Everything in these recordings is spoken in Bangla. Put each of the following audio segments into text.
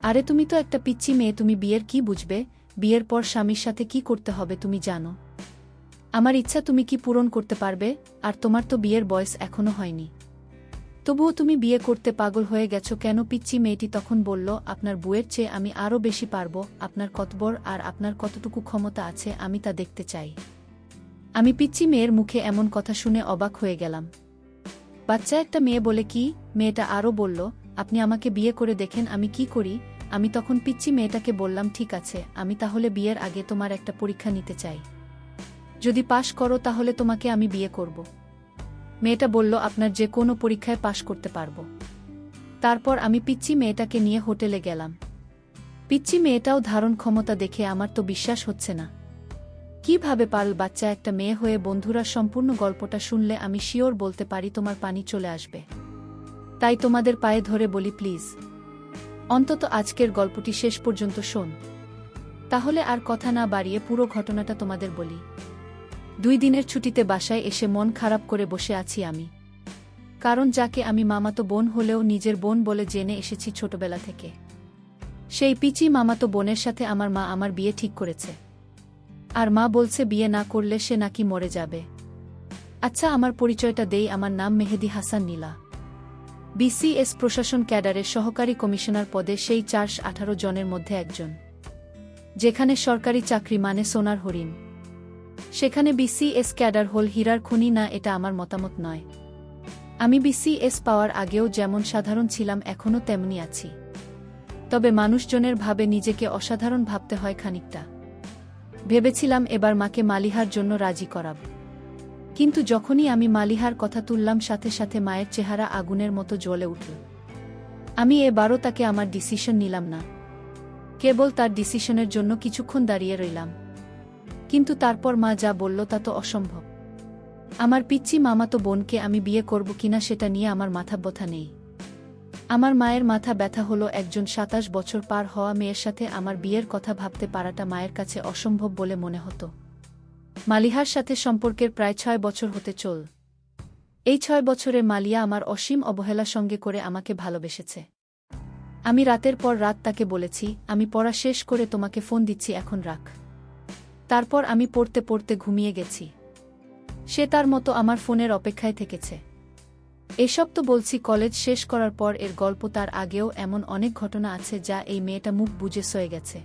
আরে তুমি তো একটা পিচ্চি মেয়ে, তুমি বিয়ের কি বুঝবে? বিয়ের পর স্বামীর সাথে কি করতে হবে তুমি জানো? আমার ইচ্ছা তুমি কি পূরণ করতে পারবে? আর তোমার তো বিয়ের বয়স এখনো হয়নি, তবুও তুমি বিয়ে করতে পাগল হয়ে গেছো কেন? পিচ্চি মেয়েটি তখন বলল, আপনার বউয়ের চেয়ে আমি আরও বেশি পারব, আপনার কতবর আর আপনার কতটুকু ক্ষমতা আছে আমি তা দেখতে চাই। আমি পিচ্চি মেয়ের মুখে এমন কথা শুনে অবাক হয়ে গেলাম। বাচ্চা একটা মেয়ে বলে কি? মেয়েটা আরও বলল, আপনি আমাকে বিয়ে করে দেখেন আমি কি করি। আমি তখন পিচ্চি মেয়েটাকে বললাম, ঠিক আছে, আমি তাহলে বিয়ের আগে তোমার একটা পরীক্ষা নিতে চাই। যদি পাশ করো তাহলে তোমাকে আমি বিয়ে করব। মেয়েটা বলল, আপনার যে কোনো পরীক্ষায় পাশ করতে পারবো। তারপর আমি পিচ্চি মেয়েটাকে নিয়ে হোটেলে গেলাম। পিচ্চি মেয়েটাও ধারণ ক্ষমতা দেখে আমার তো বিশ্বাস হচ্ছে না। কিভাবে পারল বাচ্চা একটা মেয়ে হয়ে? বন্ধুরা, সম্পূর্ণ গল্পটা শুনলে আমি শিওর বলতে পারি তোমার পানি চলে আসবে। তাই তোমাদের পায়ে ধরে বলি, প্লিজ অন্তত আজকের গল্পটি শেষ পর্যন্ত শোন। তাহলে আর কথা না বাড়িয়ে পুরো ঘটনাটা তোমাদের বলি। 2 দিনের ছুটিতে বাসায় এসে মন খারাপ করে বসে আছি আমি। কারণ যাকে আমি মামাতো বোন হলেও নিজের বোন বলে জেনে এসেছি ছোটবেলা থেকে, সেই পিচি মামাতো বোনের সাথে আমার মা আমার বিয়ে ঠিক করেছে। আর মা বলছে বিয়ে না করলে সে নাকি মরে যাবে। আচ্ছা, আমার পরিচয়টা দেই। আমার নাম মেহেদী হাসান নীলা। বিসিএস প্রশাসন ক্যাডারের সহকারী কমিশনার পদে সেই 418 জনের মধ্যে একজন। যেখানে সরকারি চাকরি মানে সোনার হরিণ, সেখানে বিসিএস ক্যাডার হল হীরার খনি না, এটা আমার মতামত নয়। আমি বিসিএস পাওয়ার আগেও যেমন সাধারণ ছিলাম এখনও তেমনি আছি। তবে মানুষজনের ভাবে নিজেকে অসাধারণ ভাবতে হয় খানিকটা। ভেবেছিলাম এবার মাকে মালিহার জন্য রাজি করাব। কিন্তু যখনই আমি মালিহার কথা তুললাম সাথে সাথে মায়ের চেহারা আগুনের মতো জ্বলে উঠল। আমি এবারও তাকে আমার ডিসিশন নিলাম না। কেবল তার ডিসিশনের জন্য কিছুক্ষণ দাঁড়িয়ে রইলাম। কিন্তু তারপর মা যা বলল তা তো অসম্ভব। আমার পিচ্চি মামাতো বোনকে আমি বিয়ে করব কিনা সেটা নিয়ে আমার মাথা ব্যথা নেই। আমার মায়ের মাথা ব্যথা হলো একজন 27 বছর পার হওয়া মেয়ের সাথে আমার বিয়ের কথা ভাবতে পারাটা মায়ের কাছে অসম্ভব বলে মনে হতো। মালিহার সাথে সম্পর্কের প্রায় 6 বছর হতে চল। এই 6 বছরে মালিয়া আমার অসীম অবহেলা সঙ্গে করে আমাকে ভালোবেসেছে। আমি রাতের পর রাত তাকে বলেছি, আমি পড়া শেষ করে তোমাকে ফোন দিচ্ছি, এখন রাখ। তারপর আমি পড়তে পড়তে ঘুমিয়ে গেছি। সে তার মতো আমার ফোনের অপেক্ষায় থেকেছে। এসব তো বলছি কলেজ শেষ করার পর। এর গল্প তার আগেও এমন অনেক ঘটনা আছে যা এই মেয়েটা মুখ বুজে সয়ে গেছে।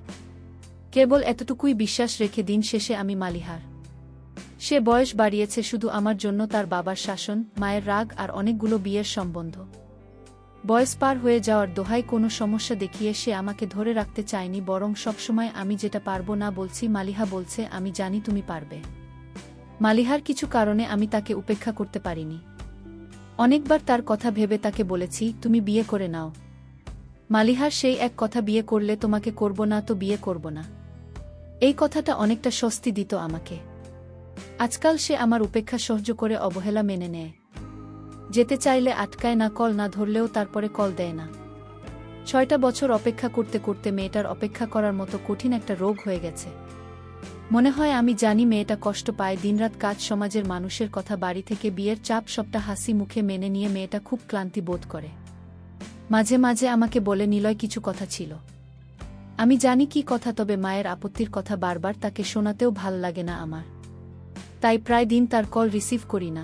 কেবল এতটুকুই বিশ্বাস রেখে দিন শেষে আমি মালিহার। সে বয়স বাড়িয়েছে শুধু আমার জন্য, তার বাবার শাসন, মায়ের রাগ আর অনেকগুলো বিয়ের সম্বন্ধ। বয়স পার হয়ে যাওয়ার দোহায় কোনো সমস্যা দেখিয়ে সে আমাকে ধরে রাখতে চায়নি, বরং সবসময় আমি যেটা পারবো না বলছি মালিহা বলছে আমি জানি তুমি পারবে। মালিহার কিছু কারণে আমি তাকে উপেক্ষা করতে পারিনি। অনেকবার তার কথা ভেবে তাকে বলেছি, তুমি বিয়ে করে নাও। মালিহার সেই এক কথা, বিয়ে করলে তোমাকে করব না তো বিয়ে করব না। এই কথাটা অনেকটা স্বস্তি দিত আমাকে। আজকাল সে আমার উপেক্ষা সহ্য করে অবহেলা মেনে নেয়। যেতে চাইলে আটকায় না, কল না ধরলেও তারপরে কল দেয় না। 6টা বছর অপেক্ষা করতে করতে মেয়েটার অপেক্ষা করার মতো কঠিন একটা রোগ হয়ে গেছে। মনে হয় আমি জানি মেয়েটা কষ্ট পায়, দিনরাত কাজ, সমাজের মানুষের কথা, বাড়ি থেকে বিয়ের চাপ, সবটা হাসি মুখে মেনে নিয়ে মেয়েটা খুব ক্লান্তি বোধ করে। মাঝে মাঝে আমাকে বলে, নিলয় কিছু কথা ছিল। আমি জানি কি কথা, তবে মায়ের আপত্তির কথা বারবার তাকে শোনাতেও ভাল লাগে না আমার। তাই প্রায় দিন তার কল রিসিভ করি না।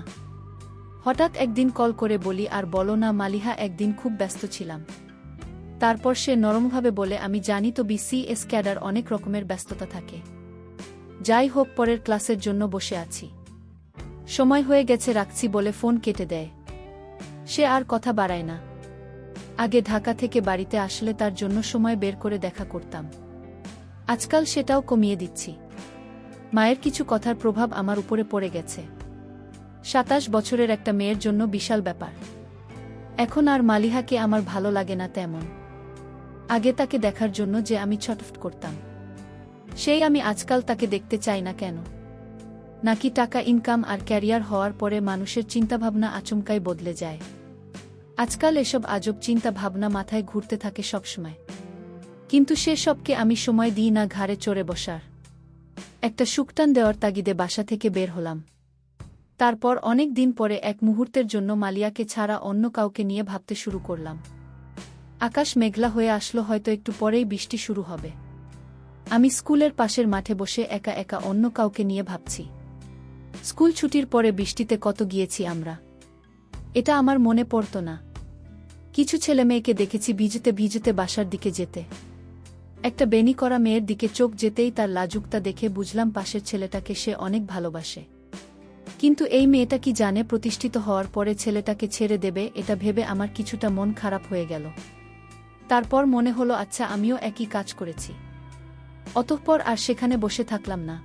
হঠাৎ একদিন কল করে বলি, আর বলো না মালিহা, একদিন খুব ব্যস্ত ছিলাম। তারপর সে নরমভাবে বলে, আমি জানি তো বিসিএস ক্যাডার অনেক রকমের ব্যস্ততা থাকে। যাই হোক, পরের ক্লাসের জন্য বসে আছি, সময় হয়ে গেছে, রাখছি বলে ফোন কেটে দেয়। সে আর কথা বাড়ায় না। আগে ঢাকা থেকে বাড়িতে আসলে তার জন্য সময় বের করে দেখা করতাম। আজকাল সেটাও কমিয়ে দিচ্ছি। মায়ের কিছু কথার প্রভাব আমার উপরে পড়ে গেছে। 27 বছরের একটা মেয়ের জন্য বিশাল ব্যাপার। এখন আর মালিহাকে আমার ভালো লাগে না তেমন। আগে তাকে দেখার জন্য যে আমি ছটফট করতাম, সেই আমি আজকাল তাকে দেখতে চাই না কেন? নাকি টাকা ইনকাম আর ক্যারিয়ার হওয়ার পরে মানুষের চিন্তাভাবনা আচমকাই বদলে যায়? আজকাল এসব আজব চিন্তা ভাবনা মাথায় ঘুরতে থাকে সবসময়। কিন্তু সে সবকে আমি সময় দিই না ঘাড়ে চড়ে বসার। একটা সুকটান দেওয়ার তাগিদে বাসা থেকে বের হলাম। তারপর অনেক দিন পরে এক মুহূর্তের জন্য মালিয়াকে ছাড়া অন্য কাউকে নিয়ে ভাবতে শুরু করলাম। আকাশ মেঘলা হয়ে আসলো, হয়তো একটু পরেই বৃষ্টি শুরু হবে। আমি স্কুলের পাশের মাঠে বসে একা একা অন্য কাউকে নিয়ে ভাবছি। স্কুল ছুটির পরে বৃষ্টিতে কত গিয়েছি আমরা, এটা আমার মনে পড়ত না। কিছু ছেলেমেয়েকে দেখেছি ভিজতে ভিজতে বাসার দিকে যেতে। একটা বেনি করা মেয়ের দিকে চোখ যেতেই তার লাজুকতা দেখে বুঝলাম পাশের ছেলেটাকে সে অনেক ভালোবাসে। কিন্তু এই মেয়েটা কি জানে প্রতিষ্ঠিত হওয়ার পরে ছেলেটাকে ছেড়ে দেবে, এটা ভেবে আমার কিছুটা মন খারাপ হয়ে গেল। তারপর মনে হলো আচ্ছা, আমিও একই কাজ করেছি। অতঃপর আর সেখানে বসে থাকলাম না।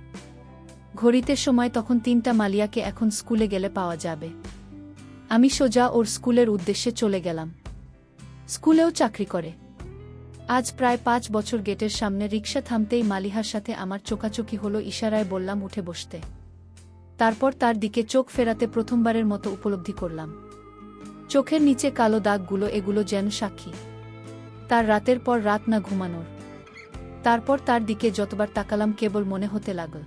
ঘড়িতে সময় তখন 3টা। মালিয়াকে এখন স্কুলে গেলে পাওয়া যাবে। আমি সোজা ওর স্কুলের উদ্দেশ্যে চলে গেলাম। স্কুলেও চাকরি করে। আজ প্রায় 5 বছর। গেটের সামনে রিকশা থামতেই মালিহার সাথে আমার চোখাচোখি হলো, ইশারায় বললাম উঠে বসতে। তারপর তার দিকে চোখ ফেরাতে প্রথমবারের মতো উপলব্ধি করলাম চোখের নিচে কালো দাগগুলো, এগুলো যেন সাক্ষী তার রাতের পর রাত না ঘুমানোর। তারপর তার দিকে যতবার তাকালাম কেবল মনে হতে লাগল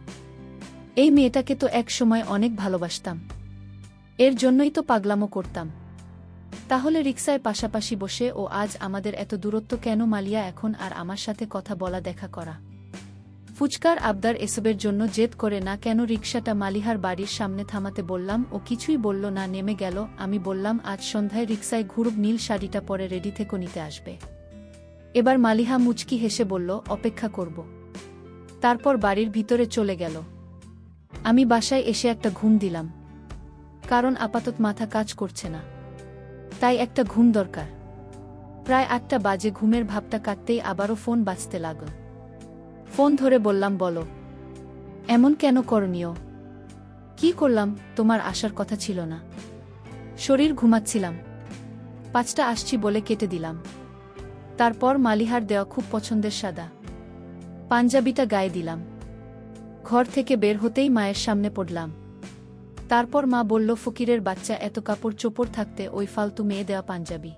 এই মেয়েটাকে তো এক সময় অনেক ভালোবাসতাম, এর জন্যই তো পাগলামো করতাম। তাহলে রিকশায় পাশাপাশি বসে ও আজ আমাদের এত দূরত্ব কেন? মালিয়া এখন আর আমার সাথে কথা বলা দেখা করা, ফুচকার আবদার, এসবের জন্য জেদ করে না কেন? রিকশাটা মালিহার বাড়ির সামনে থামাতে বললাম, ও কিছুই বলল না, নেমে গেল। আমি বললাম আজ সন্ধ্যায় রিকশায় ঘুরুব, নীল শাড়িটা পরে রেডি থেকে নিতে আসবে। এবার মালিহা মুচকি হেসে বলল অপেক্ষা করব। তারপর বাড়ির ভিতরে চলে গেল। আমি বাসায় এসে একটা ঘুম দিলাম, কারণ আপাতত মাথা কাজ করছে না, তাই একটা ঘুম দরকার। প্রায় 8টা বাজে। ঘুমের ভাবটা কাটতেই আবারও ফোন বাজতে লাগল। ফোন ধরে বললাম বলো। এমন কেন করণীয়? কি করলাম? তোমার আসার কথা ছিল না, শরীর ঘুমাচ্ছিলাম। 5টা আসছি বলে কেটে দিলাম। তারপর মালিহার দেওয়া খুব পছন্দের সাদা পাঞ্জাবিটা গায়ে দিলাম। ঘর থেকে বের হতেই মায়ের সামনে পড়লাম। তারপর মা বলল ফকিরের বাচ্চা, এত কাপড় চোপড় থাকতে ওই ফালতু মেয়ে দেওয়া পাঞ্জাবি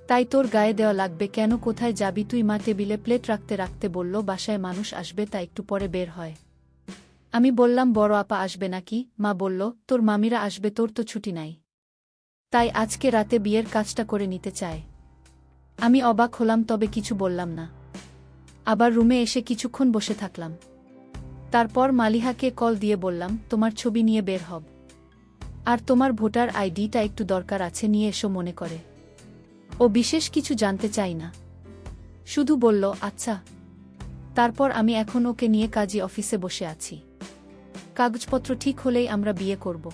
তাই তোর গায়ে দেওয়া লাগবে কেন? কোথায় যাবি তুই? মা টেবিলে প্লেট রাখতে রাখতে বলল বাসায় মানুষ আসবে, তা একটু পরে বের হয়। আমি বললাম বড় আপা আসবে নাকি? মা বলল তোর মামিরা আসবে, তোর তো ছুটি নাই, তাই আজকে রাতে বিয়ের কাজটা করে নিতে চায়। আমি অবাক হলাম, তবে কিছু বললাম না। আবার রুমে এসে কিছুক্ষণ বসে থাকলাম। তারপর মালিহাকে কল দিয়ে বললাম তোমার ছবি নিয়ে বের হব, আর তোমার ভোটার আইডিটা একটু দরকার আছে, নিয়ে এসো মনে করে। ও বিশেষ কিছু জানতে চাই না, শুধু বলল আচ্ছা। তারপর আমি এখন ওকে নিয়ে কাজী অফিসে বসে আছি। কাগজপত্র ঠিক হলেই আমরা বিয়ে করব।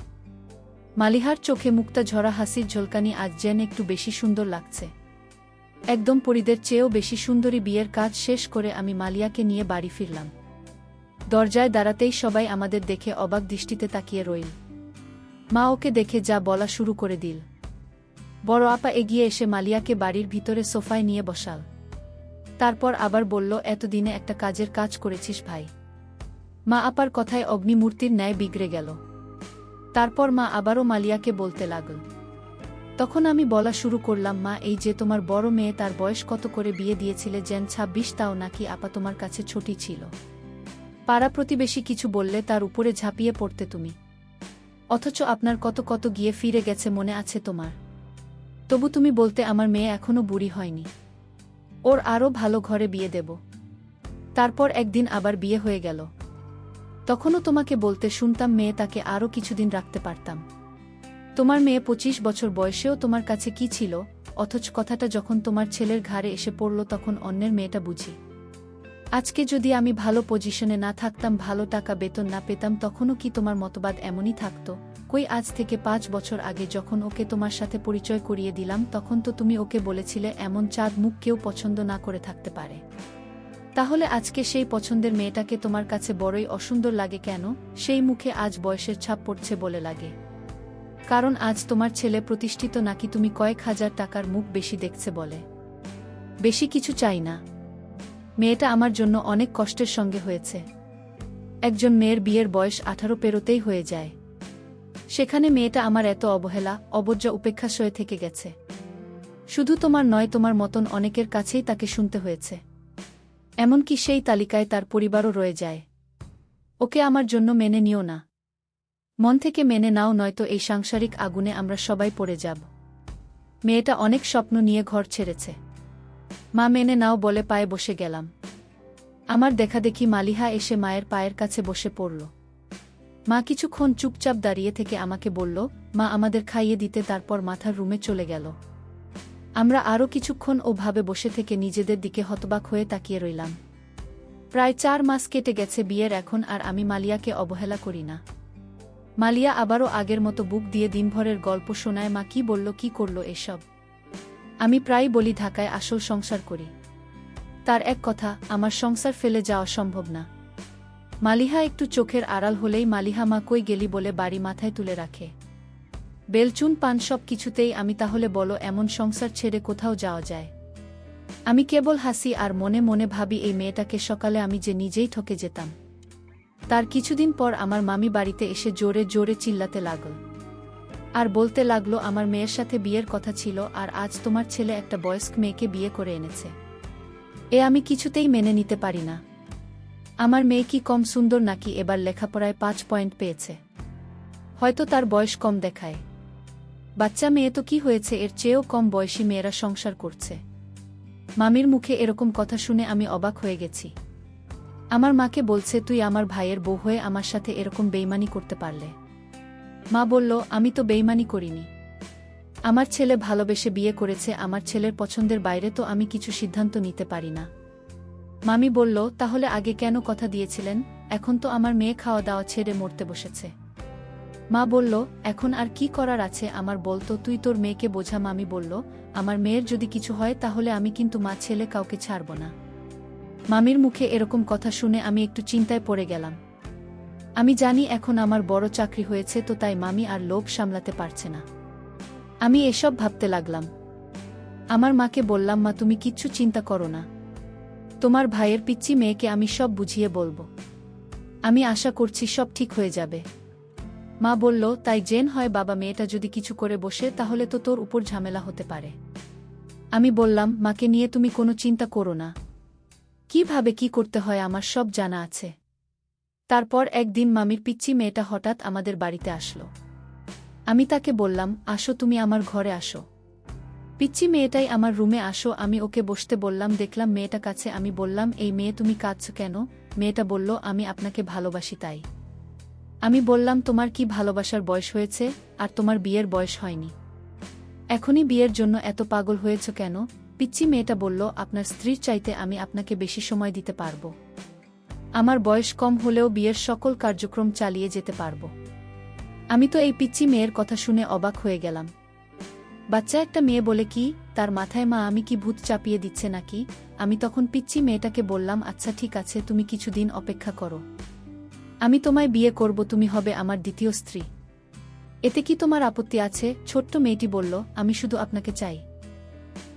মালিহার চোখে মুক্তা ঝরা হাসির ঝলকানি আজ যেন একটু বেশি সুন্দর লাগছে, একদম পরিদের চেয়েও বেশি সুন্দরী। বিয়ের কাজ শেষ করে আমি মালিয়াকে নিয়ে বাড়ি ফিরলাম। দরজায় দাঁড়াতেই সবাই আমাদের দেখে অবাক দৃষ্টিতে তাকিয়ে রইল। মা ওকে দেখে যা বলা শুরু করে দিল। বড় আপা এগিয়ে এসে মালিয়াকে বাড়ির ভিতরে সোফায় নিয়ে বসাল। তারপর আবার বলল এতদিনে একটা কাজের কাজ করেছিস ভাই। মা আপার কথায় অগ্নিমূর্তির ন্যায় বিগড়ে গেল। তারপর মা আবারও মালিয়াকে বলতে লাগল। তখন আমি বলা শুরু করলাম মা, এই যে তোমার বড় মেয়ে, তার বয়স কত করে বিয়ে দিয়েছিলে? যেন 26, তাও নাকি আপা তোমার কাছে ছোটই ছিল। পাড়া প্রতিবেশী কিছু বললে তার উপরে ঝাঁপিয়ে পড়তে তুমি, অথচ আপনার কত কত গিয়ে ফিরে গেছে মনে আছে তোমার? তবু তুমি বলতে আমার মেয়ে এখনো বুড়ি হয়নি, ওর আরও ভালো ঘরে বিয়ে দেব। তারপর একদিন আবার বিয়ে হয়ে গেল, তখনও তোমাকে বলতে শুনতাম মেয়ে তাকে আরও কিছুদিন রাখতে পারতাম। তোমার মেয়ে 25 বছর বয়সেও তোমার কাছে কি ছিল? অথচ কথাটা যখন তোমার ছেলের ঘাড়ে এসে পড়ল তখন অন্যের মেয়েটা বুঝি। আজকে যদি আমি ভালো পজিশনে না থাকতাম, ভালো টাকা বেতন না পেতাম, তখনও কি তোমার মতবাদ এমনই থাকতো? কই, আজ থেকে 5 বছর আগে যখন ওকে তোমার সাথে পরিচয় করিয়ে দিলাম তখন তো তুমি ওকে বলেছিলে এমন চাঁদ মুখ কেউ পছন্দ না করে থাকতে পারে। তাহলে আজকে সেই পছন্দের মেয়েটাকে তোমার কাছে বড়ই অসুন্দর লাগে কেন? সেই মুখে আজ বয়সের ছাপ পড়ছে বলে লাগে? কারণ আজ তোমার ছেলে প্রতিষ্ঠিত নাকি তুমি কয়েক হাজার টাকার মুখ বেশি দেখছে বলে? বেশি কিছু চাই না, মেয়েটা আমার জন্য অনেক কষ্টের সঙ্গে হয়েছে। একজন মেয়ের বিয়ের বয়স 18 পেরোতেই হয়ে যায়, সেখানে মেয়েটা আমার এত অবহেলা অবজ্ঞা উপেক্ষা সয়ে থেকে গেছে। শুধু তোমার নয়, তোমার মতন অনেকের কাছেই তাকে শুনতে হয়েছে। এমনকি সেই তালিকায় তার পরিবারও রয়ে যায়। ওকে আমার জন্য মেনে নিও না, মন থেকে মেনে নাও, নয়তো এই সাংসারিক আগুনে আমরা সবাই পড়ে যাব। মেয়েটা অনেক স্বপ্ন নিয়ে ঘর ছেড়েছে, মা মেনে নাও বলে পায়ে বসে গেলাম। আমার দেখাদেখি মালিহা এসে মায়ের পায়ের কাছে বসে পড়ল। মা কিছুক্ষণ চুপচাপ দাঁড়িয়ে থেকে আমাকে বলল, মা আমাদের খাইয়ে দিতে, তারপর মাথার রুমে চলে গেল। আমরা আরও কিছুক্ষণ ওভাবে বসে থেকে নিজেদের দিকে হতবাক হয়ে তাকিয়ে রইলাম। প্রায় 4 মাস কেটে গেছে বিয়ের এখন, আর আমি মালিয়াকে অবহেলা করি না। মালিয়া আবারও আগের মতো বুক দিয়ে দিনভরের গল্প শোনায়, মা কি বলল, কি করল এসব। আমি প্রায় বলি ঢাকায় আসল সংসার করি। তার এক কথা, আমার সংসার ফেলে যাওয়া সম্ভব না। মালিহা একটু চোখের আড়াল হলেই মালিহা মা কই গেলি বলে বাড়ি মাথায় তুলে রাখে। বেলচুন পান সব কিছুতেই আমি তাহলে বলো এমন সংসার ছেড়ে কোথাও যাওয়া যায়। আমি কেবল হাসি আর মনে মনে ভাবি এই মেয়েটাকে সকালে আমি যে নিজেই ঠকে যেতাম। তার কিছুদিন পর আমার মামি বাড়িতে এসে জোরে জোরে চিল্লাতে লাগল আর বলতে লাগলো আমার মেয়ের সাথে বিয়ের কথা ছিল, আর আজ তোমার ছেলে একটা বয়স্ক মেয়েকে বিয়ে করে এনেছে। এ আমি কিছুতেই মেনে নিতে পারি না। আমার মেয়ে কি কম সুন্দর নাকি এবার লেখাপড়ায় 5 পয়েন্ট পেয়েছে? হয়তো তার বয়স কম দেখায়। বাচ্চা মেয়ে তো কি হয়েছে, এর চেয়েও কম বয়সী মেয়েরা সংসার করছে। মামির মুখে এরকম কথা শুনে আমি অবাক হয়ে গেছি। আমার মাকে বলছে, তুই আমার ভাইয়ের বউ হয়ে আমার সাথে এরকম বেইমানি করতে পারলে? মা বলল, আমি তো বেইমানি করিনি। আমার ছেলে ভালোবেসে বিয়ে করেছে, আমার ছেলের পছন্দের বাইরে তো আমি কিছু সিদ্ধান্ত নিতে পারি না। মামি বলল, তাহলে আগে কেন কথা দিয়েছিলেন? এখন তো আমার মেয়ে খাওয়া দাওয়া ছেড়ে মরতে বসেছে। মা বলল, এখন আর কি করার আছে আমার, বলতো তুই তোর মেয়েকে বোঝা। মামি বলল, আমার মেয়ের যদি কিছু হয় তাহলে আমি কিন্তু মা ছেলে কাউকে ছাড়ব না। মামির মুখে এরকম কথা শুনে আমি একটু চিন্তায় পড়ে গেলাম। আমি জানি এখন আমার বড় চাকরি হয়েছে, তো তাই মামি আর লোভ সামলাতে পারছে না। আমি এসব ভাবতে লাগলাম। আমার মাকে বললাম, মা তুমি কিচ্ছু চিন্তা করো না, তোমার ভাইয়ের পিচ্চি মেয়েকে আমি সব বুঝিয়ে বলবো। আমি আশা করছি সব ঠিক হয়ে যাবে। মা বলল, তাই জেন হয় বাবা, মেয়েটা যদি কিছু করে বসে তাহলে তো তোর উপর ঝামেলা হতে পারে। আমি বললাম, মাকে নিয়ে তুমি কোনো চিন্তা করো না, কিভাবে কি করতে হয় আমার সব জানা আছে। তারপর একদিন মামির পিচ্চি মেয়েটা হঠাৎ আমাদের বাড়িতে আসলো। আমি তাকে বললাম, আসো তুমি আমার ঘরে আসো। পিচ্চি মেয়েটাই আমার রুমে আসো। আমি ওকে বসতে বললাম, দেখলাম মেয়েটা কাছে। আমি বললাম, এই মেয়ে তুমি কাঁদছো কেন? মেয়েটা বলল, আমি আপনাকে ভালোবাসি তাই। আমি বললাম, তোমার কি ভালোবাসার বয়স হয়েছে? আর তোমার বিয়ের বয়স হয়নি, এখনই বিয়ের জন্য এত পাগল হয়েছ কেন? পিচ্চি মেয়েটা বলল, আপনার স্ত্রীর চাইতে আমি আপনাকে বেশি সময় দিতে পারব। আমার বয়স কম হলেও বিয়ের সকল কার্যক্রম চালিয়ে যেতে পারব। আমি তো এই পিচ্চি মেয়ের কথা শুনে অবাক হয়ে গেলাম। বাচ্চা একটা মেয়ে বলে কি? তার মাথায় মা আমি কি ভূত চাপিয়ে দিচ্ছে নাকি? আমি তখন পিচ্চি মেয়েটাকে বললাম, আচ্ছা ঠিক আছে, তুমি কিছুদিন অপেক্ষা করো, আমি তোমায় বিয়ে করব, তুমি হবে আমার দ্বিতীয় স্ত্রী। এতে কি তোমার আপত্তি আছে? ছোট্ট মেয়েটি বলল, আমি শুধু আপনাকে চাই।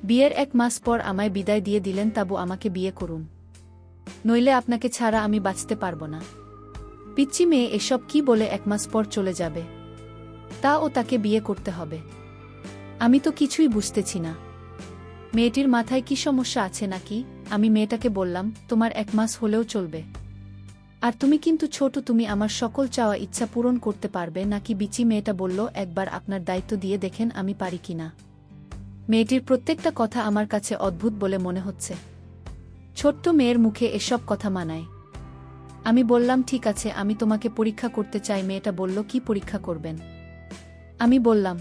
বিয়ের 1 মাস পর আমায় বিদায় দিয়ে দিলেন, তাবু আমাকে বিয়ে করুন, নইলে আপনাকে ছাড়া আমি বাঁচতে পারব না। পিচ্চি মেয়ে এসব কি বলে 1 মাস পর চলে যাবে? তাও তাকে বিয়ে করতে হবে? আমি তো কিছুই বুঝতেছি না। মেয়েটির মাথায় কি সমস্যা আছে নাকি? আমি মেয়েটাকে বললাম, তোমার 1 মাস হলেও চলবে, আর তুমি কিন্তু ছোট, তুমি আমার সকল চাওয়া ইচ্ছা পূরণ করতে পারবে নাকি? বিচি মেয়েটা বলল, একবার আপনার দায়িত্ব দিয়ে দেখেন আমি পারি কিনা। মেয়েটির প্রত্যেকটা কথা আমার কাছে অদ্ভুত বলে মনে হচ্ছে। ছোট্ট মেয়ের মুখে এসব কথা মানায়? আমি বললাম, ঠিক আছে, আমি তোমাকে পরীক্ষা করতে চাই। মেয়েটা বলল, কি পরীক্ষা করবেন? আমি বললাম,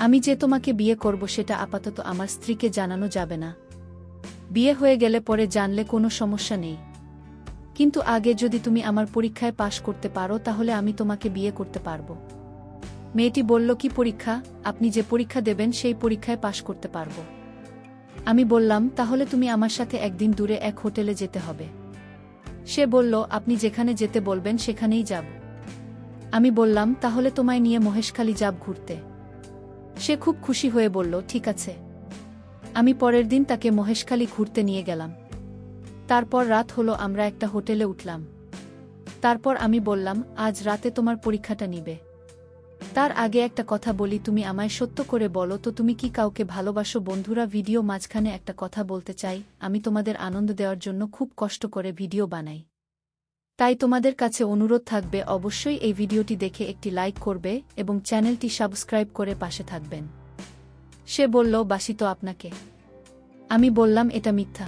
আমি যে তোমাকে বিয়ে করব সেটা আপাতত আমার স্ত্রীকে জানানো যাবে না। বিয়ে হয়ে গেলে পরে জানলে কোনো সমস্যা নেই, কিন্তু আগে যদি তুমি আমার পরীক্ষায় পাশ করতে পারো তাহলে আমি তোমাকে বিয়ে করতে পারবো। মেয়েটি বলল, কি পরীক্ষা? আপনি যে পরীক্ষা দেবেন সেই পরীক্ষায় পাশ করতে পারবো। আমি বললাম, তাহলে তুমি আমার সাথে একদিন দূরে এক হোটেলে যেতে হবে। সে বলল, আপনি যেখানে যেতে বলবেন সেখানেই যাব। আমি বললাম, তাহলে তোমায় নিয়ে মহেশখালী যাব ঘুরতে। সে খুব খুশি হয়ে বলল, ঠিক আছে। আমি পরের দিন তাকে মহেশখালী ঘুরতে নিয়ে গেলাম। তারপর রাত হলো, আমরা একটা হোটেলে উঠলাম। তারপর আমি বললাম, আজ রাতে তোমার পরীক্ষাটা নিবে। তার আগে একটা কথা বলি, তুমি আমায় সত্য করে বলো তো, তুমি কি কাউকে ভালোবাসো? বন্ধুরা, ভিডিও মাঝখানে একটা কথা বলতে চাই, আমি তোমাদের আনন্দ দেওয়ার জন্য খুব কষ্ট করে ভিডিও বানাই, তাই তোমাদের কাছে অনুরোধ থাকবে অবশ্যই এই ভিডিওটি দেখে একটি লাইক করবে এবং চ্যানেলটি সাবস্ক্রাইব করে পাশে থাকবেন। সে বলল, বাসি তো আপনাকে। আমি বললাম, এটা মিথ্যা।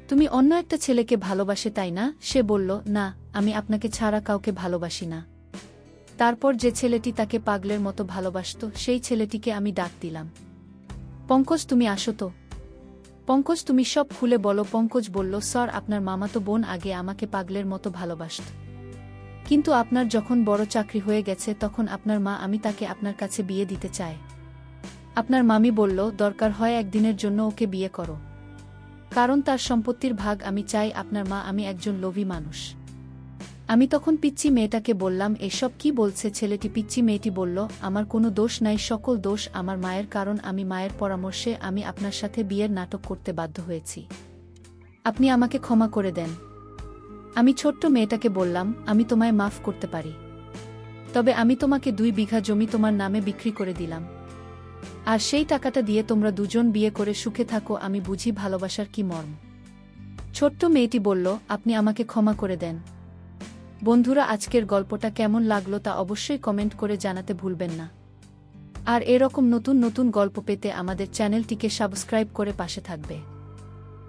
তুমি অন্য একটা ছেলেকে ভালোবাসে, তাই না? সে বলল, না, আমি আপনাকে ছাড়া কাউকে ভালোবাসি না। তারপর যে ছেলেটি তাকে পাগলের মতো ভালোবাসত, সেই ছেলেটিকে আমি ডাক দিলাম। পঙ্কজ, তুমি আসো তো। পঙ্কজ, তুমি সব খুলে বলো। পঙ্কজ বলল, স্যার, আপনার মামাতো বোন আগে আমাকে পাগলের মতো ভালোবাসত, কিন্তু আপনার যখন বড় চাকরি হয়ে গেছে তখন আপনার মা আমি তাকে আপনার কাছে বিয়ে দিতে চায়। আপনার মামি বলল, দরকার হয় একদিনের জন্য ওকে বিয়ে করো, কারণ তার সম্পত্তির ভাগ আমি চাই। আপনার মা আমি একজন লোভী মানুষ। আমি তখন পিচ্চি মেয়েটাকে বললাম, এসব কি বলছে ছেলেটি? পিচ্চি মেয়েটি বলল, আমার কোনো দোষ নাই, সকল দোষ আমার মায়ের, কারণ আমি মায়ের পরামর্শে আমি আপনার সাথে বিয়ের নাটক করতে বাধ্য হয়েছি। আপনি আমাকে ক্ষমা করে দেন। আমি ছোট্ট মেয়েটাকে বললাম, আমি তোমায় মাফ করতে পারি, তবে আমি তোমাকে 2 বিঘা জমি তোমার নামে বিক্রি করে দিলাম, আর সেই টাকাটা দিয়ে তোমরা দুজন বিয়ে করে সুখে থাকো। আমি বুঝি ভালোবাসার কি মর্ম। ছোট্ট মেয়েটি বলল, আপনি আমাকে ক্ষমা করে দেন। বন্ধুরা, আজকের গল্পটা কেমন লাগলো তা অবশ্যই কমেন্ট করে জানাতে ভুলবেন না। আর এরকম নতুন নতুন গল্প পেতে আমাদের চ্যানেলটিকে সাবস্ক্রাইব করে পাশে থাকবে।